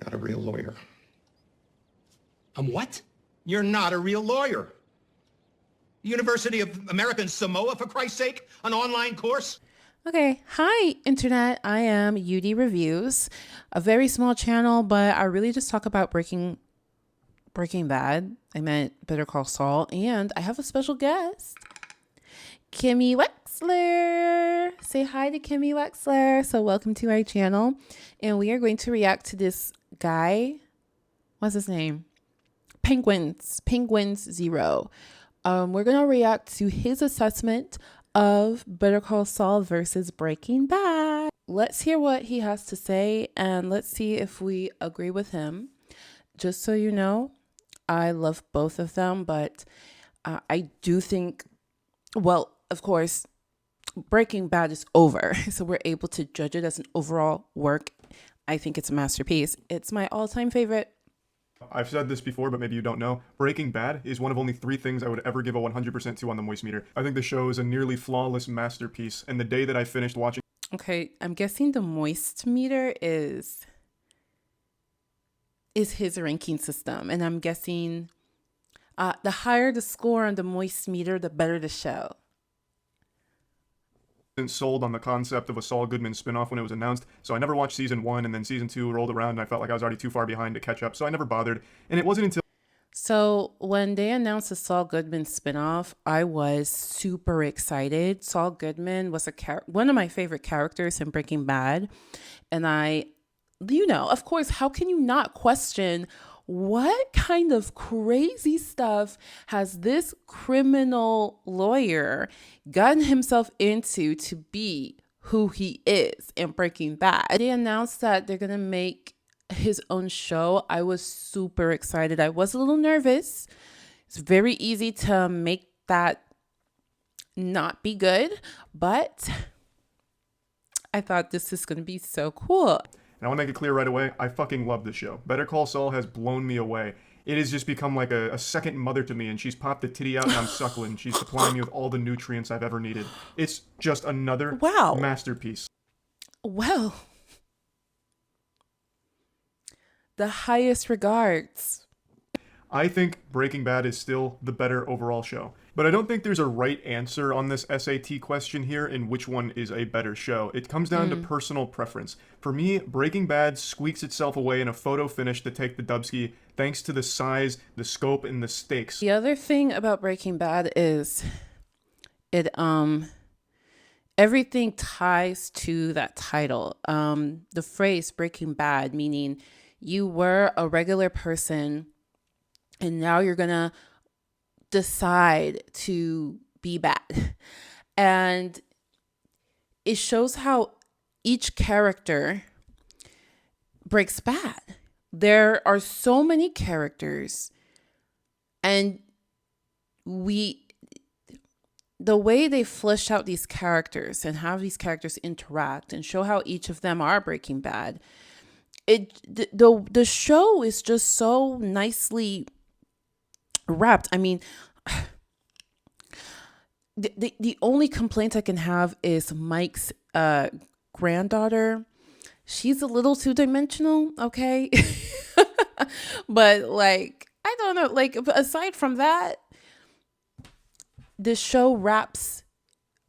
Not a real lawyer. I'm what? You're not a real lawyer. University of American Samoa, for Christ's sake? An online course? Okay, hi internet. I am UD Reviews, a very small channel, but I really just talk about Breaking Bad. I meant Better Call Saul, and I have a special guest, Kimmy Wexler. Say hi to Kimmy Wexler. So welcome to our channel, and we are going to react to this guy. What's his name? Penguinz0. We're gonna react to his assessment of Better Call Saul versus Breaking Bad. Let's hear what he has to say, and let's see if we agree with him. Just so you know, I love both of them, but I do think, well, of course, Breaking Bad is over, so we're able to judge it as an overall work. I think it's a masterpiece. It's my all-time favorite. I've said this before, but maybe you don't know. Breaking Bad is one of only 3 things I would ever give a 100% to on the Moist meter. I think the show is a nearly flawless masterpiece, and the day that I finished watching... Okay, I'm guessing the Moist meter is his ranking system, and I'm guessing the higher the score on the Moist meter, the better the show. Sold on the concept of a Saul Goodman spinoff when it was announced, so I never watched season 1, and then season 2 rolled around and I felt like I was already too far behind to catch up, so I never bothered. And it wasn't until... So when they announced the Saul Goodman spinoff, I was super excited. Saul Goodman was one of my favorite characters in Breaking Bad, and of course, how can you not question what kind of crazy stuff has this criminal lawyer gotten himself into to be who he is in Breaking Bad? They announced that they're going to make his own show. I was super excited. I was a little nervous. It's very easy to make that not be good, but I thought this is going to be so cool. And I want to make it clear right away, I fucking love this show. Better Call Saul has blown me away. It has just become like a second mother to me, and she's popped the titty out and I'm suckling. She's supplying me with all the nutrients I've ever needed. It's just another masterpiece. Well, the highest regards. I think Breaking Bad is still the better overall show. But I don't think there's a right answer on this SAT question here in which one is a better show. It comes down to personal preference. For me, Breaking Bad squeaks itself away in a photo finish to take the dubski thanks to the size, the scope, and the stakes. The other thing about Breaking Bad is everything ties to that title. The phrase Breaking Bad, meaning you were a regular person and now you're gonna decide to be bad. And it shows how each character breaks bad. There are so many characters, and the way they flesh out these characters and how these characters interact and show how each of them are breaking bad, the show is just so nicely wrapped. I mean, the only complaint I can have is Mike's granddaughter. She's a little two-dimensional, okay? But like, I don't know, like aside from that, the show wraps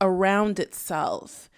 around itself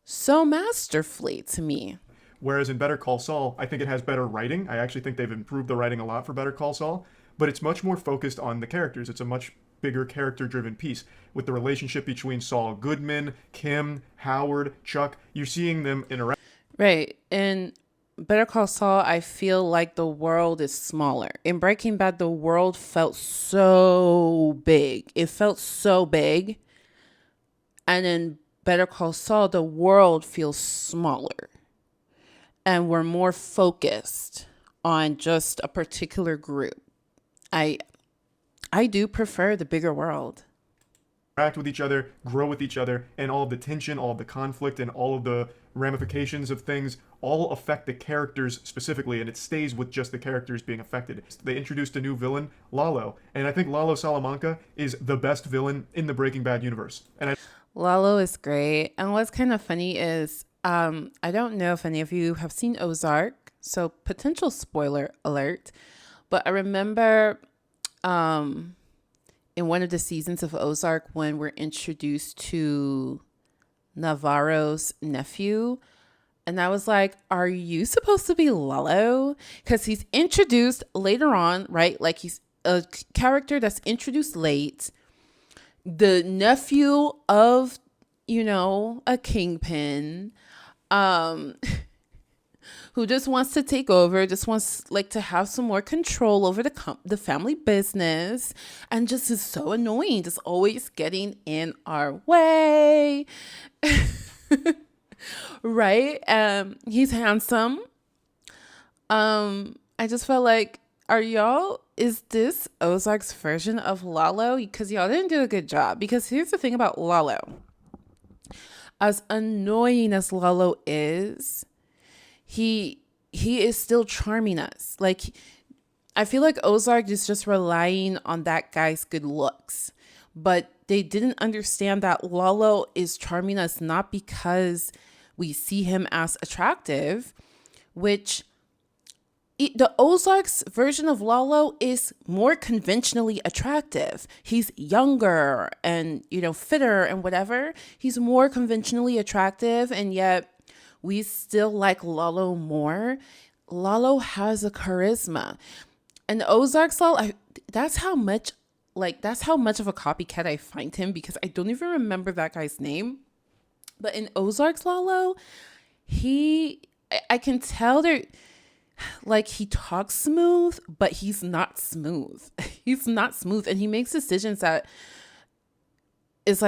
so masterfully to me. Whereas in Better Call Saul, I think it has better writing. I actually think they've improved the writing a lot for Better Call Saul, but it's much more focused on the characters. It's a much bigger character-driven piece with the relationship between Saul Goodman, Kim, Howard, Chuck. You're seeing them interact. Right. In Better Call Saul, I feel like the world is smaller. In Breaking Bad, the world felt so big. It felt so big. And in Better Call Saul, the world feels smaller. And we're more focused on just a particular group. I do prefer the bigger world. Interact with each other, grow with each other, and all of the tension, all of the conflict, and all of the ramifications of things all affect the characters specifically, and it stays with just the characters being affected. They introduced a new villain, Lalo, and I think Lalo Salamanca is the best villain in the Breaking Bad universe. And Lalo is great, and what's kind of funny is I don't know if any of you have seen Ozark. So potential spoiler alert. But I remember in one of the seasons of Ozark when we're introduced to Navarro's nephew. And I was like, are you supposed to be Lalo? Because he's introduced later on, right? Like he's a character that's introduced late. The nephew of, a kingpin. Who just wants to take over, just wants like to have some more control over the family business, and just is so annoying, just always getting in our way. Right? He's handsome. I just felt like, is this Ozark's version of Lalo? Because y'all didn't do a good job. Because here's the thing about Lalo. As annoying as Lalo is, he is still charming us. Like, I feel like Ozark is just relying on that guy's good looks. But they didn't understand that Lalo is charming us not because we see him as attractive, which the Ozark's version of Lalo is more conventionally attractive. He's younger and, fitter and whatever. He's more conventionally attractive, and yet we still like Lalo more. Lalo has a charisma. And Ozark's Lalo, that's how much of a copycat I find him, because I don't even remember that guy's name. But in Ozark's Lalo, I can tell he talks smooth, but he's not smooth. He's not smooth. And he makes decisions that is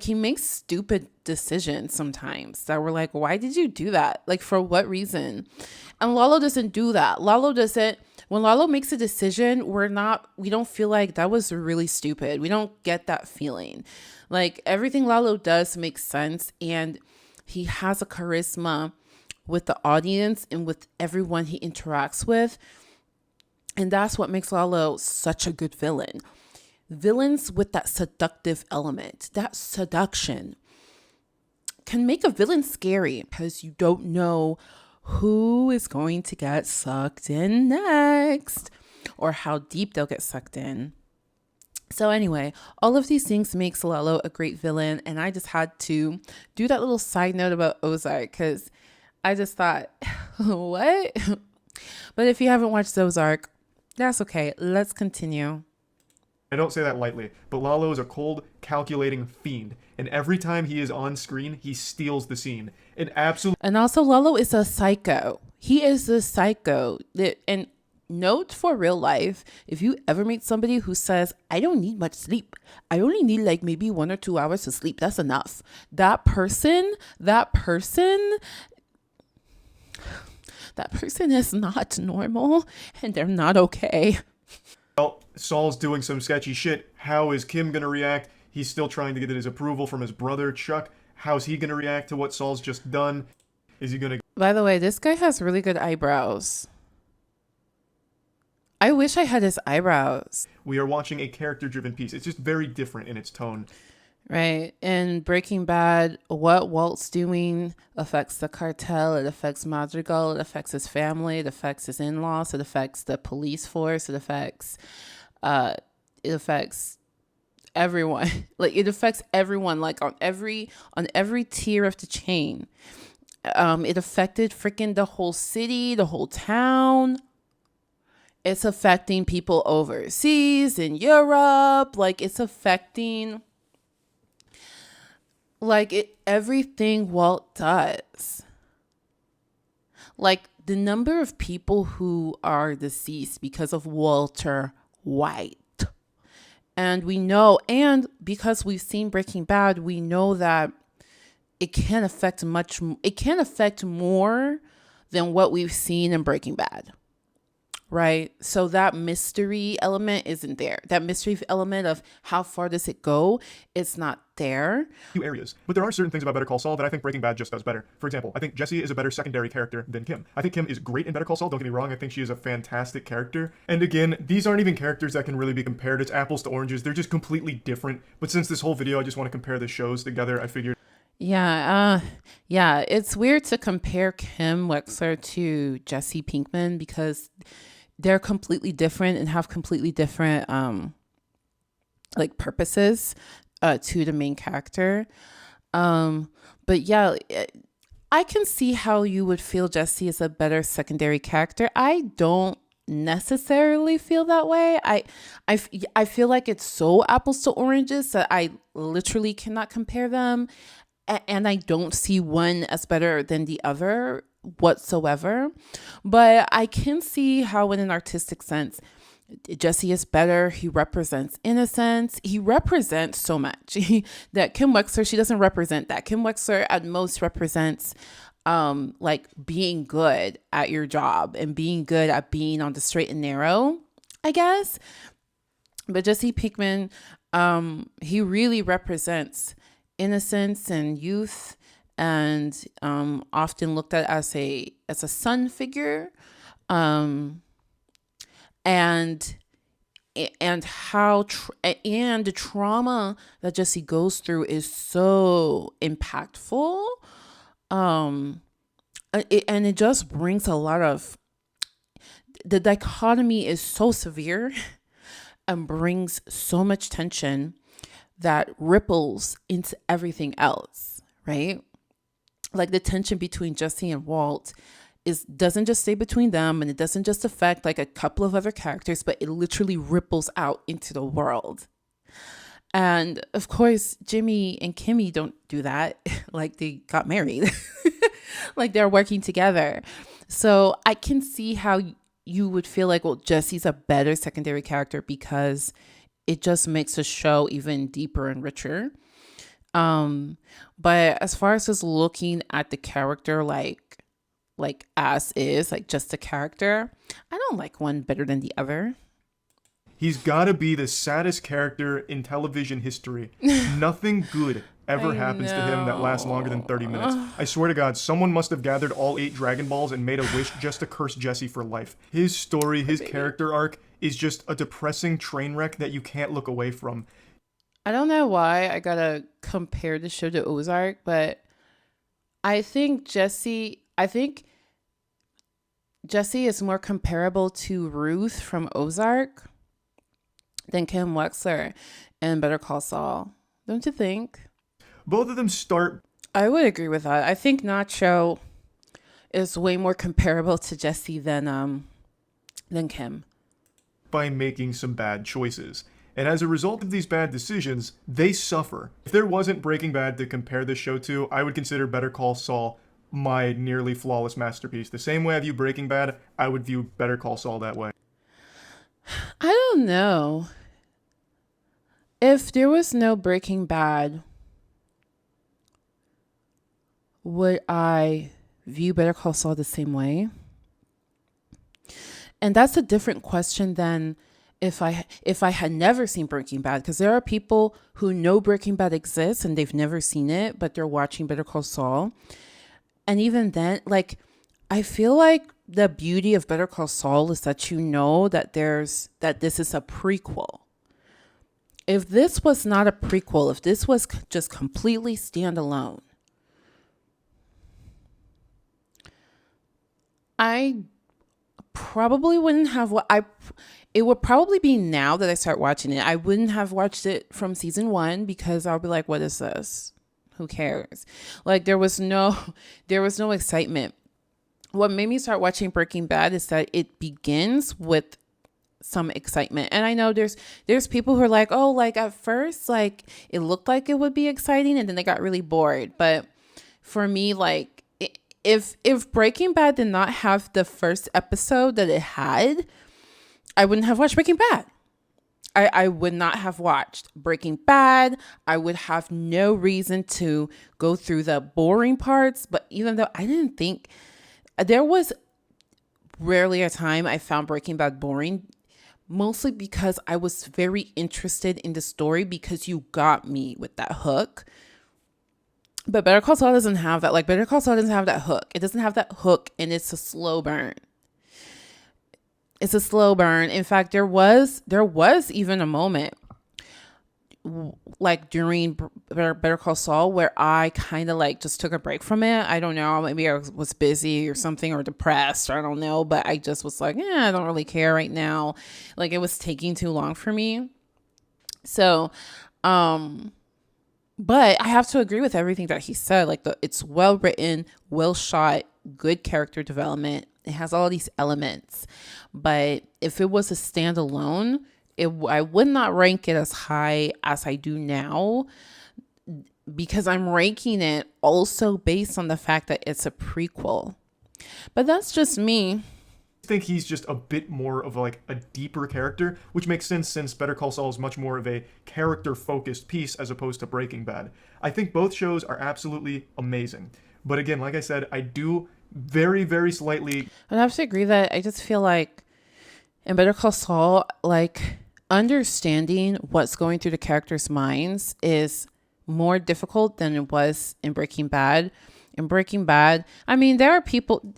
he makes stupid decisions sometimes that we're like, why did you do that? Like, for what reason? And Lalo doesn't do that. When Lalo makes a decision, we don't feel like that was really stupid. We don't get that feeling. Like, everything Lalo does makes sense, and he has a charisma with the audience and with everyone he interacts with. And that's what makes Lalo such a good villain. Villains with that seductive element, that seduction, can make a villain scary because you don't know who is going to get sucked in next or how deep they'll get sucked in. So anyway, all of these things makes Lalo a great villain, and I just had to do that little side note about Ozark because I just thought, what? But if you haven't watched Ozark, that's okay. Let's continue. I don't say that lightly, but Lalo is a cold, calculating fiend, and every time he is on screen, he steals the scene. And also, Lalo is a psycho. He is a psycho. And note for real life, if you ever meet somebody who says, I don't need much sleep, I only need like maybe 1 or 2 hours to sleep, that's enough. That person is not normal, and they're not okay. Well, Saul's doing some sketchy shit. How is Kim gonna react? He's still trying to get his approval from his brother, Chuck. How's he gonna react to what Saul's just done? Is he gonna... By the way, this guy has really good eyebrows. I wish I had his eyebrows. We are watching a character-driven piece. It's just very different in its tone. Right. In Breaking Bad, what Walt's doing affects the cartel. It affects Madrigal. It affects his family. It affects his in-laws. It affects the police force. It affects everyone. Like, it affects everyone, like on every tier of the chain. It affected freaking the whole city, the whole town. It's affecting people overseas in Europe. Like, it's affecting everything Walt does. Like, the number of people who are deceased because of Walter White. And we know, and because we've seen Breaking Bad, we know that it can affect more than what we've seen in Breaking Bad. Right? So that mystery element isn't there. That mystery element of how far does it go, it's not there. Few areas. But there are certain things about Better Call Saul that I think Breaking Bad just does better. For example, I think Jesse is a better secondary character than Kim. I think Kim is great in Better Call Saul, don't get me wrong. I think she is a fantastic character. And again, these aren't even characters that can really be compared. It's apples to oranges. They're just completely different. But since this whole video, I just want to compare the shows together, I figured... Yeah, it's weird to compare Kim Wexler to Jesse Pinkman because they're completely different and have completely different like purposes to the main character. But yeah, I can see how you would feel Jesse is a better secondary character. I don't necessarily feel that way. I feel like it's so apples to oranges that I literally cannot compare them. And I don't see one as better than the other whatsoever. But I can see how, in an artistic sense, Jesse is better. He represents innocence. He represents so much that Kim Wexler, she doesn't represent that. Kim Wexler at most represents like being good at your job and being good at being on the straight and narrow, I guess. But Jesse Pinkman, he really represents innocence and youth, and often looked at as a son figure, and how and the trauma that Jesse goes through is so impactful, and it just brings a lot of, the dichotomy is so severe and brings so much tension that ripples into everything else, right? Like the tension between Jesse and Walt doesn't just stay between them, and it doesn't just affect like a couple of other characters, but it literally ripples out into the world. And of course, Jimmy and Kimmy don't do that. Like they got married, like they're working together. So I can see how you would feel like, well, Jesse's a better secondary character because it just makes the show even deeper and richer. But as far as just looking at the character, like as is, like just the character, I don't like one better than the other. He's got to be the saddest character in television history. Nothing good ever happens to him that lasts longer than 30 minutes. I swear to God, someone must have gathered all 8 Dragon Balls and made a wish just to curse Jesse for life. His story, his character arc is just a depressing train wreck that you can't look away from. I don't know why I gotta compare the show to Ozark, but I think Jesse is more comparable to Ruth from Ozark than Kim Wexler in Better Call Saul. Don't you think? Both of them start... I would agree with that. I think Nacho is way more comparable to Jesse than Kim. by making some bad choices. And as a result of these bad decisions, they suffer. If there wasn't Breaking Bad to compare this show to, I would consider Better Call Saul my nearly flawless masterpiece. The same way I view Breaking Bad, I would view Better Call Saul that way. I don't know. If there was no Breaking Bad, would I view Better Call Saul the same way? And that's a different question than if I had never seen Breaking Bad, because there are people who know Breaking Bad exists and they've never seen it, but they're watching Better Call Saul. And even then, like, I feel like the beauty of Better Call Saul is that you know that this is a prequel. If this was not a prequel, if this was just completely standalone, I probably wouldn't have it would probably be now that I start watching it. I wouldn't have watched it from season 1 because I'll be like, what is this? Who cares? Like there was no excitement. What made me start watching Breaking Bad is that it begins with some excitement. And I know there's people who are like, oh, like at first, like it looked like it would be exciting and then they got really bored. But for me, like if Breaking Bad did not have the first episode that it had, I wouldn't have watched Breaking Bad. I would not have watched Breaking Bad. I would have no reason to go through the boring parts. But even though I didn't think, there was rarely a time I found Breaking Bad boring, mostly because I was very interested in the story because you got me with that hook. But Better Call Saul doesn't have that. Like Better Call Saul doesn't have that hook. It doesn't have that hook, and it's a slow burn. It's a slow burn. In fact, there was even a moment like during Better Call Saul where I kind of like just took a break from it. I don't know. Maybe I was busy or something or depressed. Or I don't know. But I just was like, I don't really care right now. Like it was taking too long for me. So, but I have to agree with everything that he said. Like it's well written, well shot, good character development. It has all these elements. But if it was a standalone, I would not rank it as high as I do now because I'm ranking it also based on the fact that it's a prequel. But that's just me. I think he's just a bit more of like a deeper character, which makes sense since Better Call Saul is much more of a character-focused piece as opposed to Breaking Bad. I think both shows are absolutely amazing. But again, like I said, I do very, very slightly... I have to agree that I just feel like in Better Call Saul, like understanding what's going through the characters' minds is more difficult than it was in Breaking Bad. In Breaking Bad, I mean, there are people...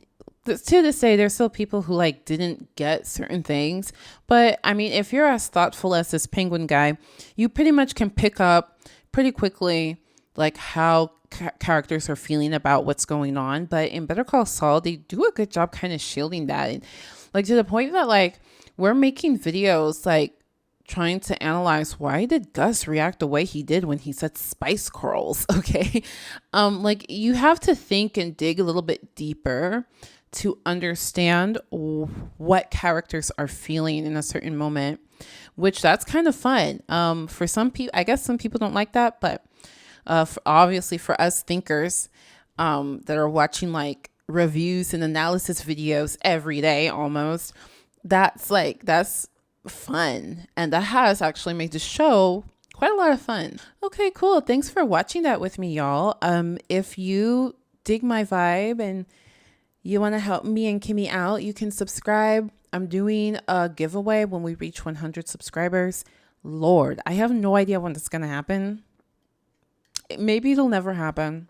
To this day, there's still people who like didn't get certain things. But I mean, if you're as thoughtful as this Penguin guy, you pretty much can pick up pretty quickly like how characters are feeling about what's going on. But in Better Call Saul, they do a good job kind of shielding that. And, like to the point that like we're making videos like trying to analyze why did Gus react the way he did when he said spice curls. Okay. Like you have to think and dig a little bit deeper to understand what characters are feeling in a certain moment, which that's kind of fun. For some people, I guess some people don't like that, but obviously for us thinkers that are watching like reviews and analysis videos every day almost, that's fun. And that has actually made the show quite a lot of fun. Okay, cool. Thanks for watching that with me, y'all. If you dig my vibe and you want to help me and Kimmy out, you can subscribe. I'm doing a giveaway when we reach 100 subscribers. Lord, I have no idea when it's going to happen. Maybe it'll never happen.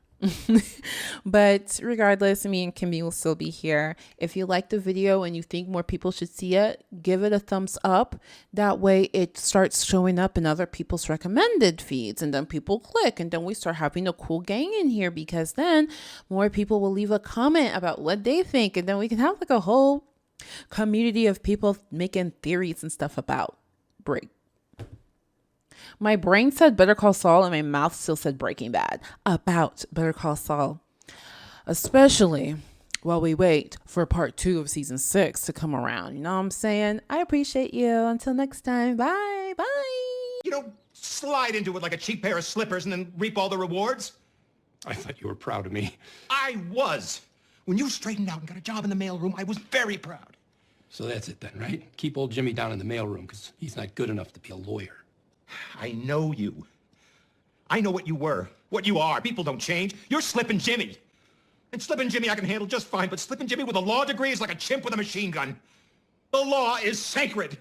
But regardless, me and Kimmy will still be here. If you like the video and you think more people should see it, give it a thumbs up. That way it starts showing up in other people's recommended feeds, and then people click, and then we start having a cool gang in here, because then more people will leave a comment about what they think, and then we can have like a whole community of people making theories and stuff about break. My brain said Better Call Saul and my mouth still said Breaking Bad about Better Call Saul, especially while we wait for part 2 of season 6 to come around. You know what I'm saying? I appreciate you. Until next time. Bye. Bye. You don't slide into it like a cheap pair of slippers and then reap all the rewards. I thought you were proud of me. I was. When you straightened out and got a job in the mailroom, I was very proud. So that's it then, right? Keep old Jimmy down in the mailroom because he's not good enough to be a lawyer. I know you. I know what you were, what you are. People don't change. You're Slippin' Jimmy. And Slippin' Jimmy I can handle just fine, but Slippin' Jimmy with a law degree is like a chimp with a machine gun. The law is sacred.